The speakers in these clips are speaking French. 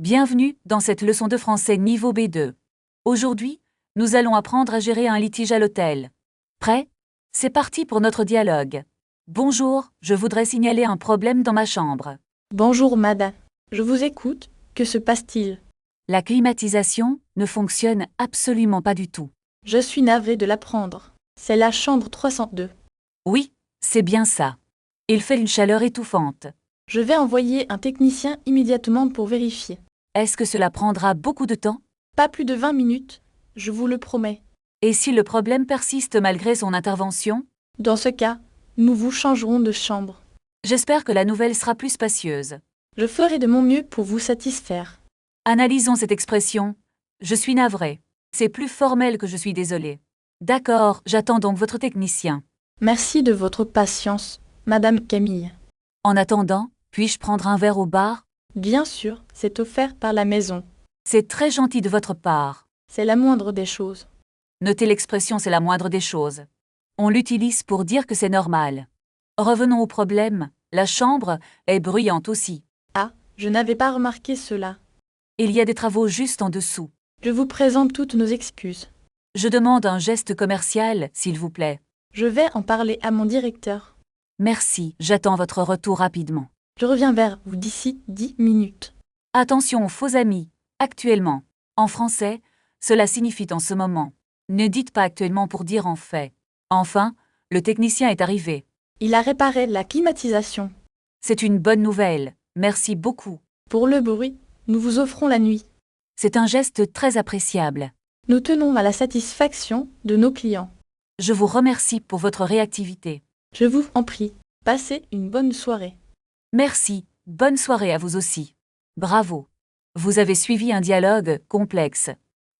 Bienvenue dans cette leçon de français niveau B2. Aujourd'hui, nous allons apprendre à gérer un litige à l'hôtel. Prêt? C'est parti pour notre dialogue. Bonjour, je voudrais signaler un problème dans ma chambre. Bonjour madame, je vous écoute, que se passe-t-il? La climatisation ne fonctionne absolument pas du tout. Je suis navrée de l'apprendre. C'est la chambre 302. Oui, c'est bien ça. Il fait une chaleur étouffante. Je vais envoyer un technicien immédiatement pour vérifier. Est-ce que cela prendra beaucoup de temps? Pas plus de 20 minutes, je vous le promets. Et si le problème persiste malgré son intervention? Dans ce cas, nous vous changerons de chambre. J'espère que la nouvelle sera plus spacieuse. Je ferai de mon mieux pour vous satisfaire. Analysons cette expression. Je suis navré. C'est plus formel que je suis désolé. D'accord, j'attends donc votre technicien. Merci de votre patience, Madame Camille. En attendant, puis-je prendre un verre au bar? Bien sûr, c'est offert par la maison. C'est très gentil de votre part. C'est la moindre des choses. Notez l'expression c'est la moindre des choses. On l'utilise pour dire que c'est normal. Revenons au problème. La chambre est bruyante aussi. Ah, je n'avais pas remarqué cela. Il y a des travaux juste en dessous. Je vous présente toutes nos excuses. Je demande un geste commercial, s'il vous plaît. Je vais en parler à mon directeur. Merci, j'attends votre retour rapidement. Je reviens vers vous d'ici 10 minutes. Attention aux faux amis. Actuellement. En français, cela signifie en ce moment. Ne dites pas actuellement pour dire en fait. Enfin, le technicien est arrivé. Il a réparé la climatisation. C'est une bonne nouvelle. Merci beaucoup. Pour le bruit, nous vous offrons la nuit. C'est un geste très appréciable. Nous tenons à la satisfaction de nos clients. Je vous remercie pour votre réactivité. Je vous en prie, passez une bonne soirée. Merci, bonne soirée à vous aussi. Bravo. Vous avez suivi un dialogue complexe.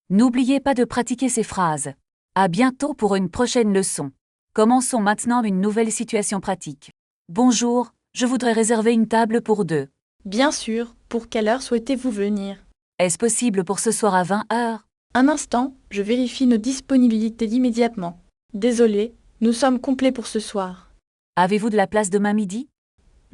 N'oubliez pas de pratiquer ces phrases. À bientôt pour une prochaine leçon. Commençons maintenant une nouvelle situation pratique. Bonjour, je voudrais réserver une table pour deux. Bien sûr, pour quelle heure souhaitez-vous venir? Est-ce possible pour ce soir à 20 heures? Un instant, je vérifie nos disponibilités immédiatement. Désolé, nous sommes complets pour ce soir. Avez-vous de la place demain midi?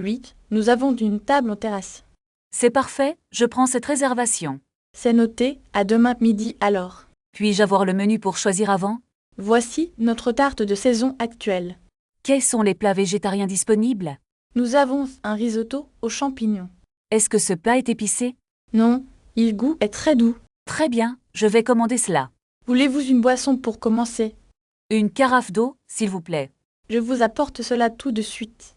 Oui, nous avons une table en terrasse. C'est parfait, je prends cette réservation. C'est noté, à demain midi alors. Puis-je avoir le menu pour choisir avant? Voici notre tarte de saison actuelle. Quels sont les plats végétariens disponibles? Nous avons un risotto aux champignons. Est-ce que ce plat est épicé? Non, il goût est très doux. Très bien, je vais commander cela. Voulez-vous une boisson pour commencer? Une carafe d'eau, s'il vous plaît. Je vous apporte cela tout de suite.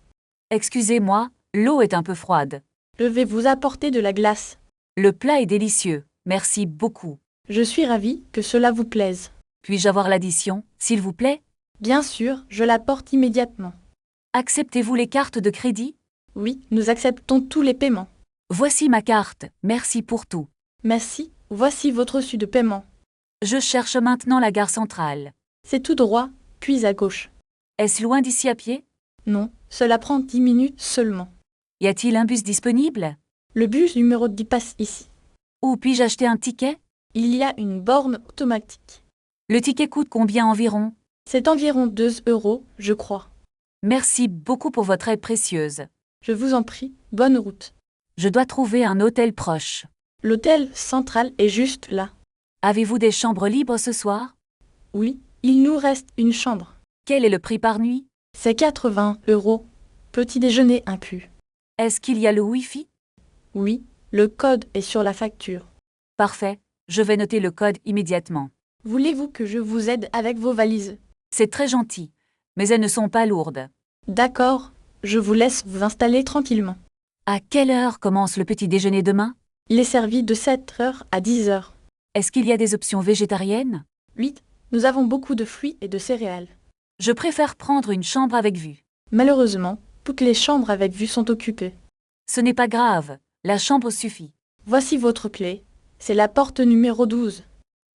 Excusez-moi, l'eau est un peu froide. Je vais vous apporter de la glace. Le plat est délicieux, merci beaucoup. Je suis ravie que cela vous plaise. Puis-je avoir l'addition, s'il vous plaît? Bien sûr, je l'apporte immédiatement. Acceptez-vous les cartes de crédit? Oui, nous acceptons tous les paiements. Voici ma carte, merci pour tout. Merci, voici votre reçu de paiement. Je cherche maintenant la gare centrale. C'est tout droit, puis à gauche. Est-ce loin d'ici à pied? Non, cela prend 10 minutes seulement. Y a-t-il un bus disponible? Le bus numéro 10 passe ici. Où puis-je acheter un ticket? Il y a une borne automatique. Le ticket coûte combien environ? C'est environ 2 €, je crois. Merci beaucoup pour votre aide précieuse. Je vous en prie, bonne route. Je dois trouver un hôtel proche. L'hôtel central est juste là. Avez-vous des chambres libres ce soir? Oui, il nous reste une chambre. Quel est le prix par nuit? C'est 80 €. Petit déjeuner inclus. Est-ce qu'il y a le Wi-Fi? Oui, le code est sur la facture. Parfait, je vais noter le code immédiatement. Voulez-vous que je vous aide avec vos valises? C'est très gentil, mais elles ne sont pas lourdes. D'accord, je vous laisse vous installer tranquillement. À quelle heure commence le petit déjeuner demain? Il est servi de 7 heures à 10 heures. Est-ce qu'il y a des options végétariennes? 8. Nous avons beaucoup de fruits et de céréales. Je préfère prendre une chambre avec vue. Malheureusement, toutes les chambres avec vue sont occupées. Ce n'est pas grave, la chambre suffit. Voici votre clé. C'est la porte numéro 12.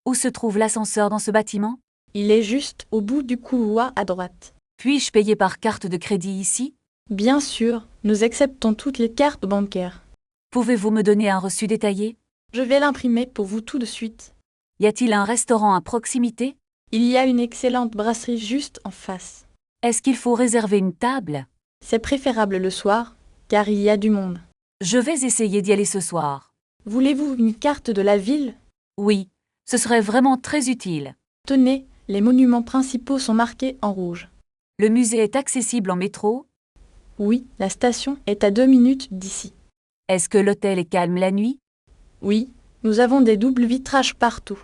Où se trouve l'ascenseur dans ce bâtiment? Il est juste au bout du couloir à droite. Puis-je payer par carte de crédit ici? Bien sûr, nous acceptons toutes les cartes bancaires. Pouvez-vous me donner un reçu détaillé? Je vais l'imprimer pour vous tout de suite. Y a-t-il un restaurant à proximité? Il y a une excellente brasserie juste en face. Est-ce qu'il faut réserver une table? C'est préférable le soir, car il y a du monde. Je vais essayer d'y aller ce soir. Voulez-vous une carte de la ville? Oui, ce serait vraiment très utile. Tenez, les monuments principaux sont marqués en rouge. Le musée est accessible en métro? Oui, la station est à 2 minutes d'ici. Est-ce que l'hôtel est calme la nuit? Oui, nous avons des doubles vitrages partout.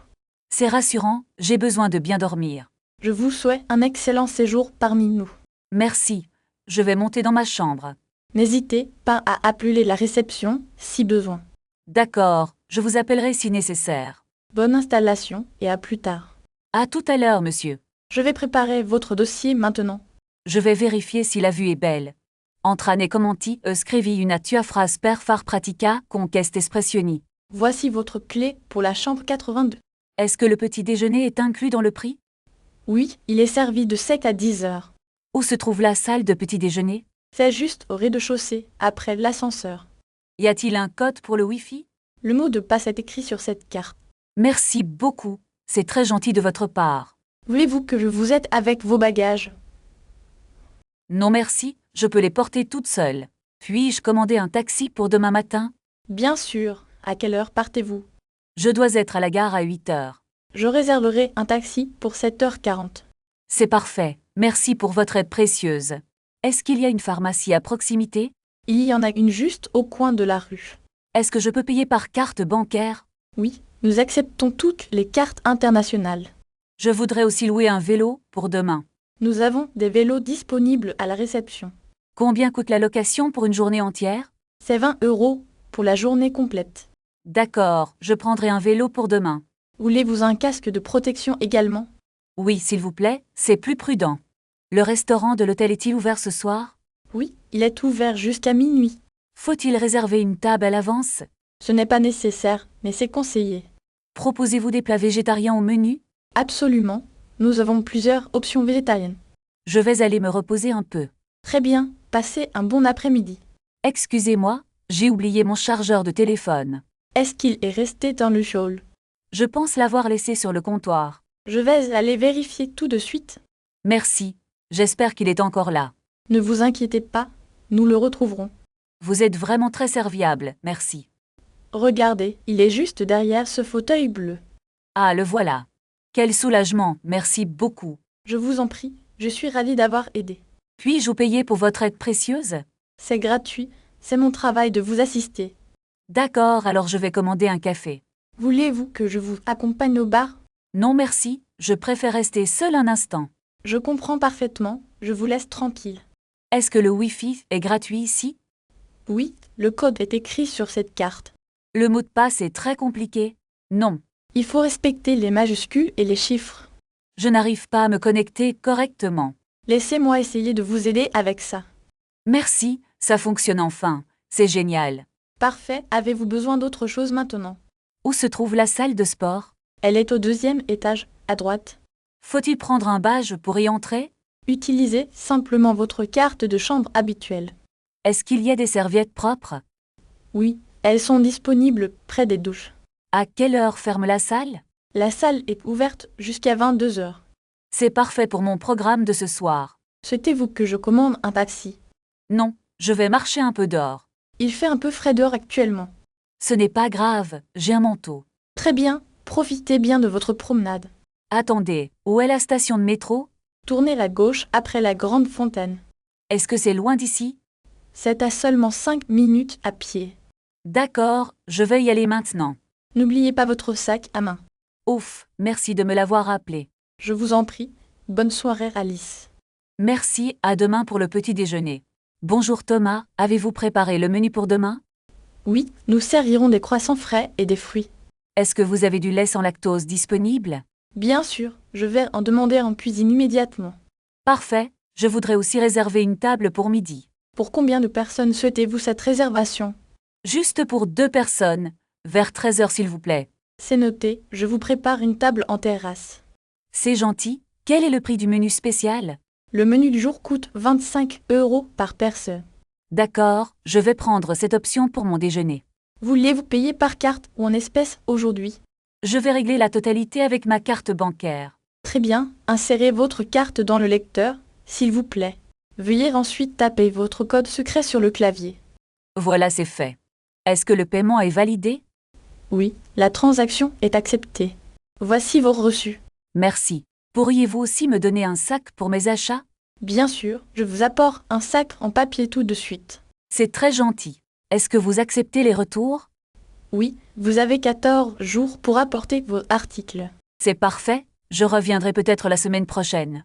C'est rassurant, j'ai besoin de bien dormir. Je vous souhaite un excellent séjour parmi nous. Merci, je vais monter dans ma chambre. N'hésitez pas à appeler la réception si besoin. D'accord, je vous appellerai si nécessaire. Bonne installation et à plus tard. À tout à l'heure, monsieur. Je vais préparer votre dossier maintenant. Je vais vérifier si la vue est belle. Entrane commenti scrivi una tua phrase per far pratica con queste espressioni. Voici votre clé pour la chambre 82. Est-ce que le petit déjeuner est inclus dans le prix? Oui, il est servi de 7 à 10 heures. Où se trouve la salle de petit déjeuner? C'est juste au rez-de-chaussée, après l'ascenseur. Y a-t-il un code pour le Wi-Fi? Le mot de passe est écrit sur cette carte. Merci beaucoup, c'est très gentil de votre part. Voulez-vous que je vous aide avec vos bagages? Non merci, je peux les porter toute seule. Puis-je commander un taxi pour demain matin? Bien sûr. À quelle heure partez-vous? Je dois être à la gare à 8 heures. Je réserverai un taxi pour 7h40. C'est parfait, merci pour votre aide précieuse. Est-ce qu'il y a une pharmacie à proximité? Il y en a une juste au coin de la rue. Est-ce que je peux payer par carte bancaire? Oui, nous acceptons toutes les cartes internationales. Je voudrais aussi louer un vélo pour demain. Nous avons des vélos disponibles à la réception. Combien coûte la location pour une journée entière? C'est 20 € pour la journée complète. D'accord, je prendrai un vélo pour demain. Voulez-vous un casque de protection également? Oui, s'il vous plaît, c'est plus prudent. Le restaurant de l'hôtel est-il ouvert ce soir? Oui, il est ouvert jusqu'à minuit. Faut-il réserver une table à l'avance? Ce n'est pas nécessaire, mais c'est conseillé. Proposez-vous des plats végétariens au menu? Absolument. Nous avons plusieurs options végétariennes. Je vais aller me reposer un peu. Très bien, passez un bon après-midi. Excusez-moi, j'ai oublié mon chargeur de téléphone. Est-ce qu'il est resté dans le hall? Je pense l'avoir laissé sur le comptoir. Je vais aller vérifier tout de suite. Merci, j'espère qu'il est encore là. Ne vous inquiétez pas, nous le retrouverons. Vous êtes vraiment très serviable, merci. Regardez, il est juste derrière ce fauteuil bleu. Ah, le voilà. Quel soulagement, merci beaucoup. Je vous en prie, je suis ravie d'avoir aidé. Puis-je vous payer pour votre aide précieuse? C'est gratuit, c'est mon travail de vous assister. D'accord, alors je vais commander un café. Voulez-vous que je vous accompagne au bar? Non merci, je préfère rester seul un instant. Je comprends parfaitement, je vous laisse tranquille. Est-ce que le Wi-Fi est gratuit ici? Oui, le code est écrit sur cette carte. Le mot de passe est très compliqué? Non. Il faut respecter les majuscules et les chiffres. Je n'arrive pas à me connecter correctement. Laissez-moi essayer de vous aider avec ça. Merci, ça fonctionne enfin. C'est génial. Parfait, avez-vous besoin d'autre chose maintenant? Où se trouve la salle de sport? Elle est au 2e étage, à droite. Faut-il prendre un badge pour y entrer? Utilisez simplement votre carte de chambre habituelle. Est-ce qu'il y a des serviettes propres? Oui, elles sont disponibles près des douches. À quelle heure ferme la salle? La salle est ouverte jusqu'à 22 heures. C'est parfait pour mon programme de ce soir. Souhaitez-vous que je commande un taxi? Non, je vais marcher un peu dehors. Il fait un peu frais dehors actuellement. Ce n'est pas grave, j'ai un manteau. Très bien, profitez bien de votre promenade. Attendez, où est la station de métro? Tournez à gauche après la grande fontaine. Est-ce que c'est loin d'ici? C'est à seulement 5 minutes à pied. D'accord, je vais y aller maintenant. N'oubliez pas votre sac à main. Ouf, merci de me l'avoir rappelé. Je vous en prie, bonne soirée Alice. Merci, à demain pour le petit déjeuner. Bonjour Thomas, avez-vous préparé le menu pour demain? Oui, nous servirons des croissants frais et des fruits. Est-ce que vous avez du lait sans lactose disponible? Bien sûr, je vais en demander en cuisine immédiatement. Parfait, je voudrais aussi réserver une table pour midi. Pour combien de personnes souhaitez-vous cette réservation? Juste pour 2 personnes, vers 13 heures s'il vous plaît. C'est noté, je vous prépare une table en terrasse. C'est gentil, quel est le prix du menu spécial? Le menu du jour coûte 25 € par personne. D'accord, je vais prendre cette option pour mon déjeuner. Voulez-vous payer par carte ou en espèces aujourd'hui? Je vais régler la totalité avec ma carte bancaire. Très bien, insérez votre carte dans le lecteur, s'il vous plaît. Veuillez ensuite taper votre code secret sur le clavier. Voilà, c'est fait. Est-ce que le paiement est validé? Oui, la transaction est acceptée. Voici vos reçus. Merci. Pourriez-vous aussi me donner un sac pour mes achats? Bien sûr, je vous apporte un sac en papier tout de suite. C'est très gentil. Est-ce que vous acceptez les retours? Oui, vous avez 14 jours pour apporter vos articles. C'est parfait, je reviendrai peut-être la semaine prochaine.